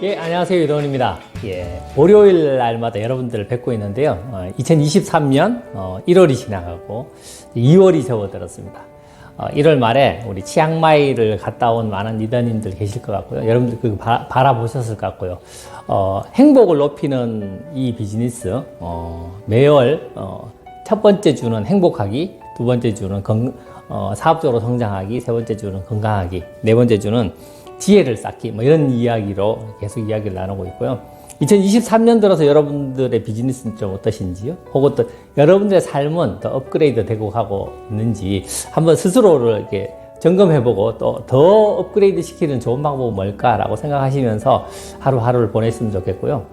예, 안녕하세요. 이동훈입니다. 예, 월요일 날마다 여러분들을 뵙고 있는데요. 2023년 1월이 지나가고 2월이 접어들었습니다. 1월 말에 우리 치앙마이를 갔다 온 많은 리더님들 계실 것 같고요. 여러분들 그거 바라보셨을 것 같고요. 행복을 높이는 이 비즈니스, 매월 첫 번째 주는 행복하기, 두 번째 주는 사업적으로 성장하기, 세 번째 주는 건강하기, 네 번째 주는 지혜를 쌓기, 뭐 이런 이야기로 계속 이야기를 나누고 있고요. 2023년 들어서 여러분들의 비즈니스는 좀 어떠신지요? 혹은 또 여러분들의 삶은 더 업그레이드 되고 가고 있는지 한번 스스로를 이렇게 점검해보고 또 더 업그레이드 시키는 좋은 방법은 뭘까라고 생각하시면서 하루하루를 보냈으면 좋겠고요.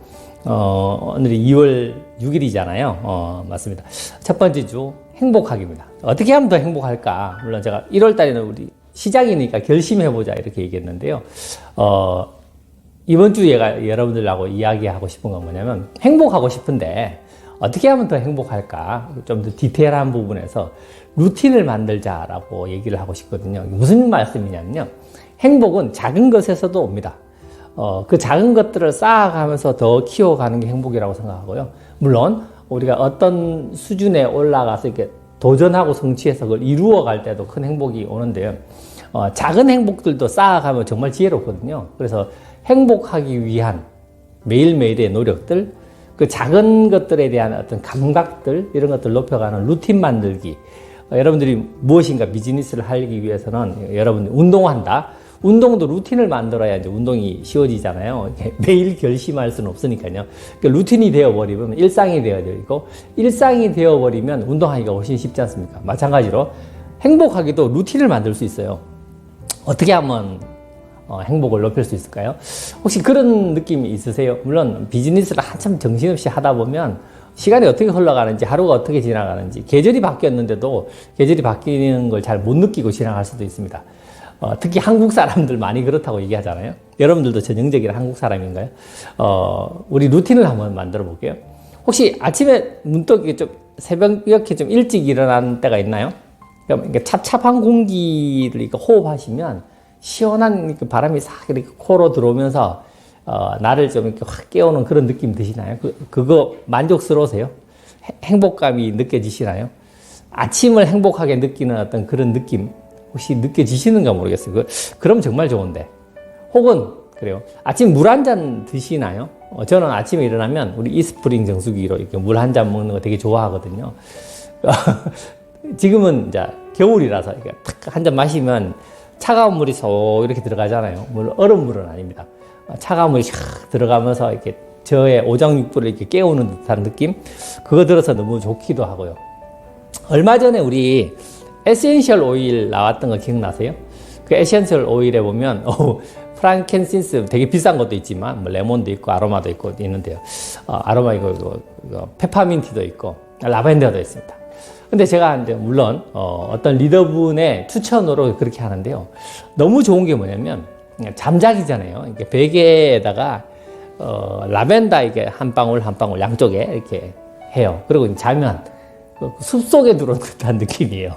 오늘이 2월 6일이잖아요. 맞습니다. 첫 번째 주 행복하기입니다. 어떻게 하면 더 행복할까? 물론 제가 1월 달에는 우리 시작이니까 결심해보자 이렇게 얘기했는데요. 이번 주에 여러분들하고 이야기하고 싶은 건 뭐냐면 행복하고 싶은데 어떻게 하면 더 행복할까? 좀 더 디테일한 부분에서 루틴을 만들자라고 얘기를 하고 싶거든요. 무슨 말씀이냐면요. 행복은 작은 것에서도 옵니다. 그 작은 것들을 쌓아가면서 더 키워가는 게 행복이라고 생각하고요. 물론 우리가 어떤 수준에 올라가서 이렇게 도전하고 성취해서 그걸 이루어갈 때도 큰 행복이 오는데요. 작은 행복들도 쌓아가면 정말 지혜롭거든요. 그래서 행복하기 위한 매일매일의 노력들, 그 작은 것들에 대한 어떤 감각들, 이런 것들 높여가는 루틴 만들기. 여러분들이 무엇인가 비즈니스를 하기 위해서는 여러분 운동한다. 운동도 루틴을 만들어야 이제 운동이 쉬워지잖아요. 매일 결심할 수는 없으니까요. 그러니까 루틴이 되어버리면 일상이 되어버리고, 일상이 되어버리면 운동하기가 훨씬 쉽지 않습니까? 마찬가지로 행복하기도 루틴을 만들 수 있어요. 어떻게 하면 행복을 높일 수 있을까요? 혹시 그런 느낌이 있으세요? 물론 비즈니스를 한참 정신없이 하다 보면 시간이 어떻게 흘러가는지, 하루가 어떻게 지나가는지, 계절이 바뀌었는데도 계절이 바뀌는 걸 잘 못 느끼고 지나갈 수도 있습니다. 특히 한국 사람들 많이 그렇다고 얘기하잖아요. 여러분들도 전형적인 한국 사람인가요? 우리 루틴을 한번 만들어 볼게요. 혹시 아침에 문득 좀 새벽에 좀 일찍 일어난 때가 있나요? 그러니까 찹찹한 공기를 이렇게 호흡하시면 시원한 바람이 싹 이렇게 코로 들어오면서 나를 좀 이렇게 확 깨우는 그런 느낌 드시나요? 그거 만족스러우세요? 행복감이 느껴지시나요? 아침을 행복하게 느끼는 어떤 그런 느낌 혹시 느껴지시는가 모르겠어요. 그럼 정말 좋은데. 혹은 그래요. 아침 물 한 잔 드시나요? 저는 아침에 일어나면 우리 이스프링 정수기로 이렇게 물 한 잔 먹는 거 되게 좋아하거든요. 지금은 이제 겨울이라서 이렇게 탁 한 잔 마시면 차가운 물이 쏙 이렇게 들어가잖아요. 물론 얼음 물은 아닙니다. 차가운 물이 샥 들어가면서 이렇게 저의 오장육부를 이렇게 깨우는 듯한 느낌? 그거 들어서 너무 좋기도 하고요. 얼마 전에 우리 에센셜 오일 나왔던 거 기억나세요? 그 에센셜 오일에 보면 프랑켄신스 되게 비싼 것도 있지만 뭐 레몬도 있고 아로마도 있고 있는데요. 아로마 이거 페퍼민트도 있고 라벤더도 있습니다. 근데 제가 이제 물론 어떤 리더분의 추천으로 그렇게 하는데요. 너무 좋은 게 뭐냐면 잠자기잖아요. 이렇게 베개에다가 라벤더 이게 한 방울 한 방울 양쪽에 이렇게 해요. 그리고 자면 숲속에 들어온 듯한 느낌이에요.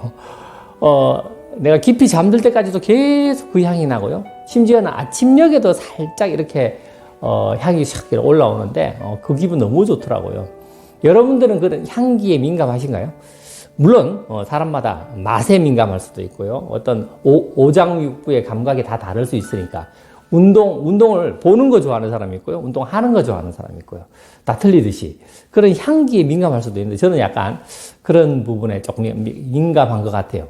내가 깊이 잠들 때까지도 계속 그 향이 나고요. 심지어는 아침녘에도 살짝 이렇게 향이 샥 올라오는데 그 기분 너무 좋더라고요. 여러분들은 그런 향기에 민감하신가요? 물론 사람마다 맛에 민감할 수도 있고요. 어떤 오장육부의 감각이 다 다를 수 있으니까 운동을 보는 거 좋아하는 사람이 있고요. 운동하는 거 좋아하는 사람이 있고요. 다 틀리듯이 그런 향기에 민감할 수도 있는데 저는 약간 그런 부분에 조금 민감한 것 같아요.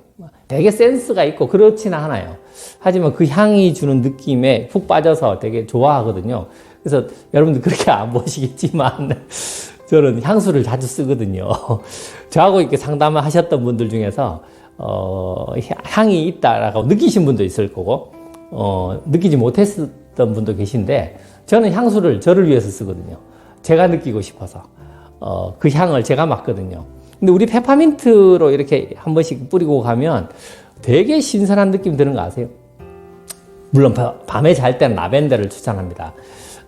되게 센스가 있고 그렇지는 않아요. 하지만 그 향이 주는 느낌에 푹 빠져서 되게 좋아하거든요. 그래서 여러분들 그렇게 안 보시겠지만 저는 향수를 자주 쓰거든요. 저하고 이렇게 상담을 하셨던 분들 중에서 향이 있다라고 느끼신 분도 있을 거고 느끼지 못했던 분도 계신데 저는 향수를 저를 위해서 쓰거든요. 제가 느끼고 싶어서 그 향을 제가 맡거든요. 근데 우리 페퍼민트로 이렇게 한 번씩 뿌리고 가면 되게 신선한 느낌 드는 거 아세요? 물론 밤에 잘 때는 라벤더를 추천합니다.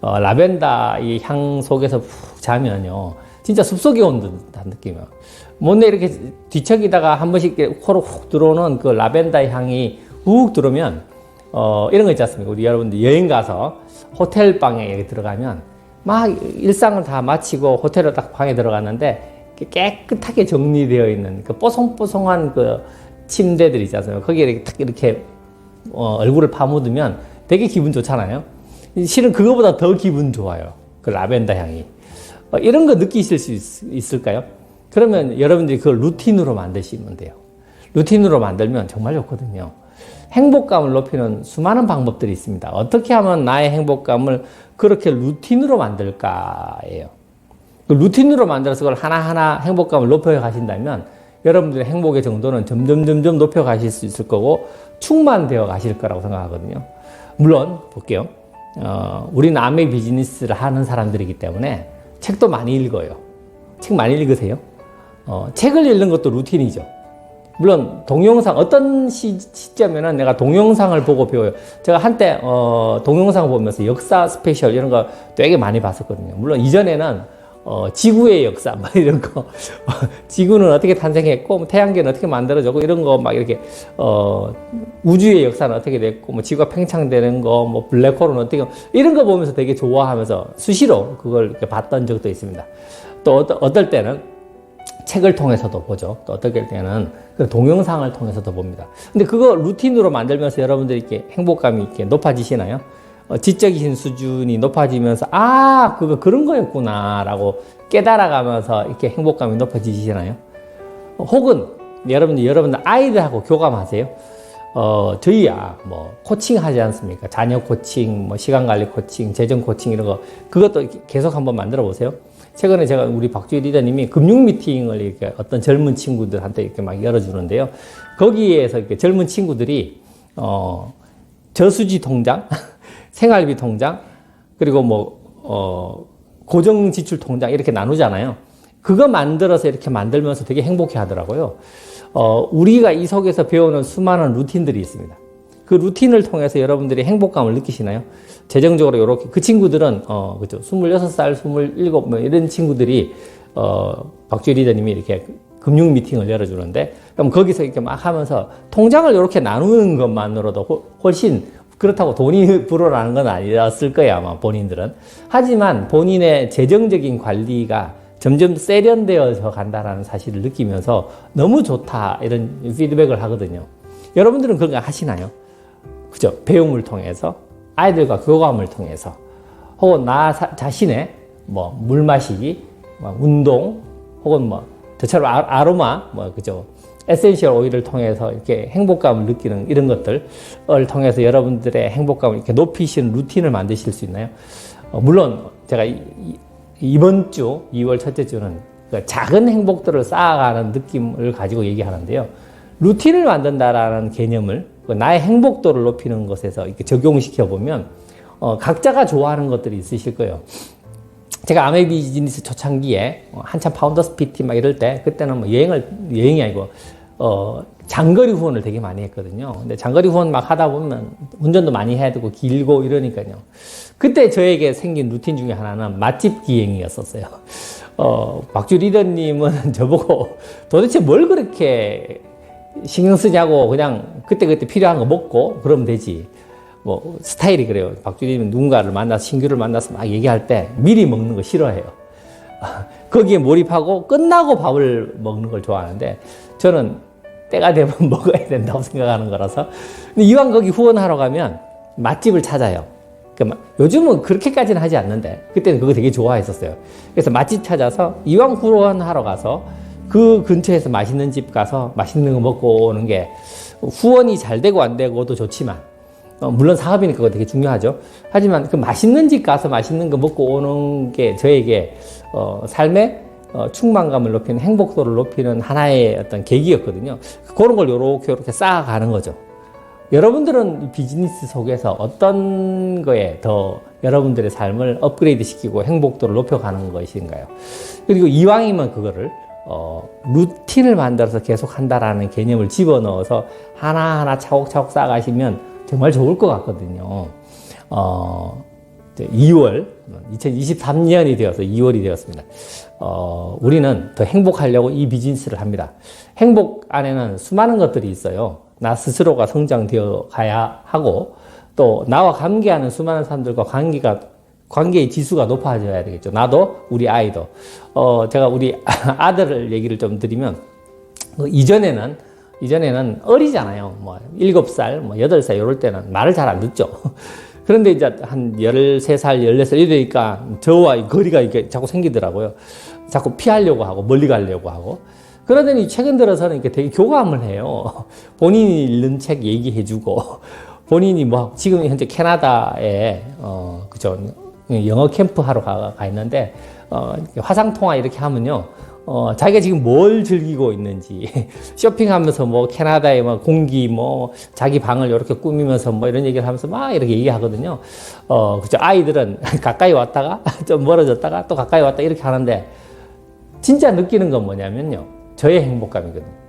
라벤더 이 향 속에서 푹 자면요 진짜 숲속에 온 듯한 느낌이에요. 뭔데 이렇게 뒤척이다가 한 번씩 코로 훅 들어오는 그 라벤더 향이 훅 들어오면 이런 거 있지 않습니까? 우리 여러분들 여행 가서 호텔 방에 이렇게 들어가면 막 일상을 다 마치고 호텔에 딱 방에 들어갔는데 깨끗하게 정리되어 있는 그 뽀송뽀송한 그 침대들 있지 않습니까? 거기에 이렇게 탁 이렇게 얼굴을 파묻으면 되게 기분 좋잖아요. 실은 그거보다 더 기분 좋아요. 그 라벤더 향이. 이런 거 느끼실 수 있을까요? 그러면 여러분들이 그걸 루틴으로 만드시면 돼요. 루틴으로 만들면 정말 좋거든요. 행복감을 높이는 수많은 방법들이 있습니다. 어떻게 하면 나의 행복감을 그렇게 루틴으로 만들까예요. 그 루틴으로 만들어서 그걸 하나하나 행복감을 높여 가신다면 여러분들의 행복의 정도는 점점 높여 가실 수 있을 거고 충만되어 가실 거라고 생각하거든요. 물론 볼게요. 우리는 아메 비즈니스를 하는 사람들이기 때문에 책도 많이 읽어요. 책 많이 읽으세요? 책을 읽는 것도 루틴이죠. 물론 동영상 어떤 시점에는 내가 동영상을 보고 배워요. 제가 한때 동영상을 보면서 역사 스페셜 이런 거 되게 많이 봤었거든요. 물론 이전에는 지구의 역사 막 이런 거 지구는 어떻게 탄생했고 뭐 태양계는 어떻게 만들어졌고 이런 거 막 이렇게 우주의 역사는 어떻게 됐고 뭐 지구가 팽창되는 거 뭐 블랙홀은 어떻게 이런 거 보면서 되게 좋아하면서 수시로 그걸 이렇게 봤던 적도 있습니다. 또 어떨 때는 책을 통해서도 보죠. 또 어떨 때는 그 동영상을 통해서도 봅니다. 근데 그거 루틴으로 만들면서 여러분들이 이렇게 행복감이 이렇게 높아지시나요? 지적인 수준이 높아지면서 그거 그런 거였구나 라고 깨달아가면서 이렇게 행복감이 높아지시나요? 혹은 여러분들 아이들하고 교감하세요? 저희야 뭐 코칭 하지 않습니까? 자녀 코칭, 뭐 시간 관리 코칭, 재정 코칭 이런 거 그것도 계속 한번 만들어 보세요. 최근에 제가 우리 박주희 리더님이 금융 미팅을 이렇게 어떤 젊은 친구들한테 이렇게 막 열어주는데요. 거기에서 이렇게 젊은 친구들이 저수지 통장, 생활비 통장, 그리고 뭐 고정 지출 통장 이렇게 나누잖아요. 그거 만들어서 이렇게 만들면서 되게 행복해 하더라고요. 우리가 이 속에서 배우는 수많은 루틴들이 있습니다. 그 루틴을 통해서 여러분들이 행복감을 느끼시나요? 재정적으로 이렇게 그 친구들은 그죠 26살, 27 뭐 이런 친구들이 박주희 리더님이 이렇게 금융 미팅을 열어주는데 그럼 거기서 이렇게 막 하면서 통장을 이렇게 나누는 것만으로도 훨씬 그렇다고 돈이 불어나는 건 아니었을 거예요 아마 본인들은. 하지만 본인의 재정적인 관리가 점점 세련되어져 간다라는 사실을 느끼면서 너무 좋다 이런 피드백을 하거든요. 여러분들은 그런 거 하시나요? 그죠? 배움을 통해서 아이들과 교감을 통해서 혹은 나 자신의 뭐 물 마시기, 뭐 운동 혹은 뭐 저처럼 아로마 뭐 그죠? 에센셜 오일을 통해서 이렇게 행복감을 느끼는 이런 것들을 통해서 여러분들의 행복감을 이렇게 높이시는 루틴을 만드실 수 있나요? 물론 제가 이번 주 2월 첫째 주는 작은 행복들을 쌓아가는 느낌을 가지고 얘기하는데요. 루틴을 만든다라는 개념을 나의 행복도를 높이는 것에서 이렇게 적용시켜 보면 각자가 좋아하는 것들이 있으실 거예요. 제가 아메 비즈니스 초창기에 한참 파운더스 PT 막 이럴 때 그때는 뭐 여행이 아니고 장거리 후원을 되게 많이 했거든요. 근데 장거리 후원 막 하다 보면 운전도 많이 해야 되고 길고 이러니까요. 그때 저에게 생긴 루틴 중에 하나는 맛집 기행이었었어요. 박주 리더님은 저보고 도대체 뭘 그렇게 신경 쓰냐고 그냥 그때그때 필요한 거 먹고 그러면 되지. 뭐 스타일이 그래요. 박주 리더님 누군가를 만나서 신규를 만나서 막 얘기할 때 미리 먹는 거 싫어해요. 거기에 몰입하고 끝나고 밥을 먹는 걸 좋아하는데 저는 때가 되면 먹어야 된다고 생각하는 거라서. 근데 이왕 거기 후원하러 가면 맛집을 찾아요. 그러니까 요즘은 그렇게까지는 하지 않는데 그때는 그거 되게 좋아했었어요. 그래서 맛집 찾아서 이왕 후원하러 가서 그 근처에서 맛있는 집 가서 맛있는 거 먹고 오는 게 후원이 잘 되고 안 되고도 좋지만 물론 사업이니까 그거 되게 중요하죠. 하지만 그 맛있는 집 가서 맛있는 거 먹고 오는 게 저에게 삶의 충만감을 높이는 행복도를 높이는 하나의 어떤 계기였거든요. 그런 걸 요렇게 쌓아가는 거죠. 여러분들은 비즈니스 속에서 어떤 거에 더 여러분들의 삶을 업그레이드 시키고 행복도를 높여가는 것인가요? 그리고 이왕이면 그거를 루틴을 만들어서 계속 한다라는 개념을 집어넣어서 하나하나 차곡차곡 쌓아가시면 정말 좋을 것 같거든요. 2023년이 되어서 2월이 되었습니다. 우리는 더 행복하려고 이 비즈니스를 합니다. 행복 안에는 수많은 것들이 있어요. 나 스스로가 성장되어 가야 하고, 또 나와 관계하는 수많은 사람들과 관계의 지수가 높아져야 되겠죠. 나도 우리 아이도. 제가 우리 아들을 얘기를 좀 드리면 이전에는 어리잖아요. 뭐 7살, 뭐 8살 이럴 때는 말을 잘 안 듣죠. 그런데 이제 한 13살, 14살 이러니까 저와 거리가 이렇게 자꾸 생기더라고요. 자꾸 피하려고 하고 멀리 가려고 하고. 그러더니 최근 들어서는 이렇게 되게 교감을 해요. 본인이 읽는 책 얘기해주고, 본인이 뭐 지금 현재 캐나다에 그죠, 영어 캠프 하러 가 있는데 화상 통화 이렇게 하면요. 자기가 지금 뭘 즐기고 있는지 쇼핑하면서 뭐 캐나다의 뭐 공기 뭐 자기 방을 이렇게 꾸미면서 뭐 이런 얘기를 하면서 막 이렇게 얘기하거든요. 그죠. 아이들은 가까이 왔다가 좀 멀어졌다가 또 가까이 왔다 이렇게 하는데 진짜 느끼는 건 뭐냐면요. 저의 행복감이거든요.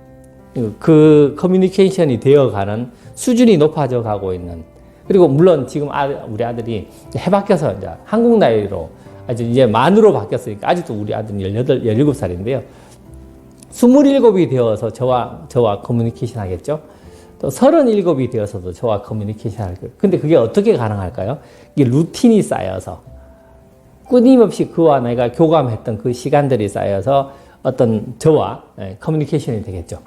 그 커뮤니케이션이 되어가는 수준이 높아져 가고 있는. 그리고 물론 지금 우리 아들이 해바뀌어서 이제 한국 나이로 아주 이제 만으로 바뀌었으니까 아직도 우리 아들은 17살인데요. 27이 되어서 저와 커뮤니케이션 하겠죠. 또 37이 되어서도 저와 커뮤니케이션 할 거예요. 근데 그게 어떻게 가능할까요? 이게 루틴이 쌓여서 끊임없이 그와 내가 교감했던 그 시간들이 쌓여서 어떤 저와 커뮤니케이션이 되겠죠.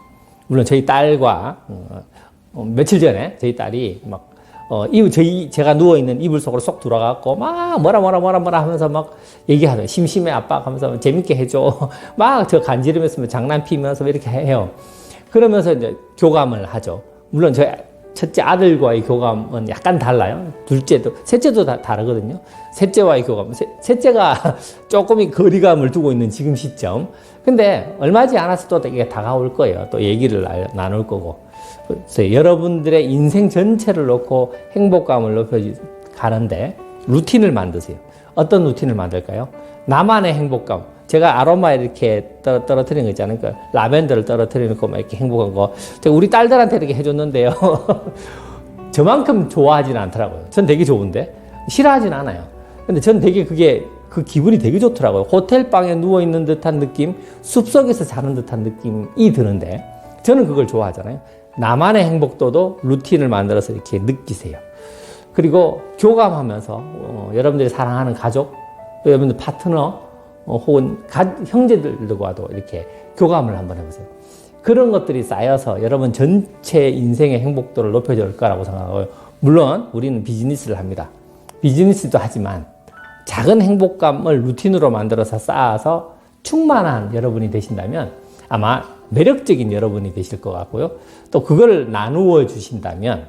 물론 저희 딸과 며칠 전에 저희 딸이 막 제가 누워있는 이불 속으로 쏙 들어가고, 막, 뭐라 하면서 막 얘기하죠. 심심해, 아빠. 하면서 재밌게 해줘. 막 저 간지르면서 장난 피면서 이렇게 해요. 그러면서 이제 교감을 하죠. 물론 저희 첫째 아들과의 교감은 약간 달라요. 셋째도 다르거든요. 셋째와의 교감. 셋째가 조금 거리감을 두고 있는 지금 시점. 근데 얼마지 않아서 또 이게 다가올 거예요. 또 얘기를 나눌 거고. 그래서 여러분들의 인생 전체를 놓고 행복감을 높여가는데 루틴을 만드세요. 어떤 루틴을 만들까요? 나만의 행복감. 제가 아로마 이렇게 떨어뜨리는 거 있잖아요. 그러니까 라벤더를 떨어뜨리는 거 막 이렇게 행복한 거. 제가 우리 딸들한테 이렇게 해줬는데요. 저만큼 좋아하지는 않더라고요. 전 되게 좋은데. 싫어하진 않아요. 근데 전 되게 그 기분이 되게 좋더라고요. 호텔방에 누워있는 듯한 느낌, 숲속에서 자는 듯한 느낌이 드는데 저는 그걸 좋아하잖아요. 나만의 행복도도 루틴을 만들어서 이렇게 느끼세요. 그리고 교감하면서 여러분들이 사랑하는 가족, 여러분들 파트너 혹은 형제들과도 이렇게 교감을 한번 해보세요. 그런 것들이 쌓여서 여러분 전체 인생의 행복도를 높여줄 거라고 생각하고요. 물론 우리는 비즈니스를 합니다. 비즈니스도 하지만 작은 행복감을 루틴으로 만들어서 쌓아서 충만한 여러분이 되신다면 아마 매력적인 여러분이 되실 것 같고요. 또 그걸 나누어 주신다면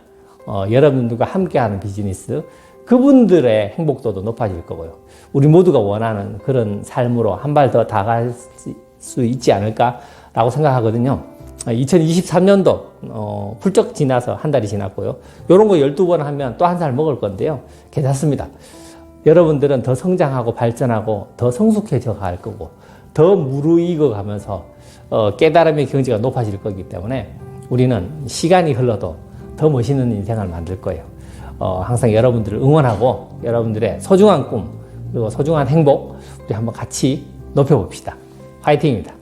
여러분들과 함께하는 비즈니스, 그분들의 행복도도 높아질 거고요. 우리 모두가 원하는 그런 삶으로 한 발 더 다가갈 수 있지 않을까라고 생각하거든요. 2023년도 훌쩍 지나서 한 달이 지났고요. 이런 거 12번 하면 또 한 살 먹을 건데요. 괜찮습니다. 여러분들은 더 성장하고 발전하고 더 성숙해져 갈 거고 더 무르익어 가면서 깨달음의 경지가 높아질 거기 때문에 우리는 시간이 흘러도 더 멋있는 인생을 만들 거예요. 항상 여러분들을 응원하고 여러분들의 소중한 꿈 그리고 소중한 행복 우리 한번 같이 높여봅시다. 화이팅입니다.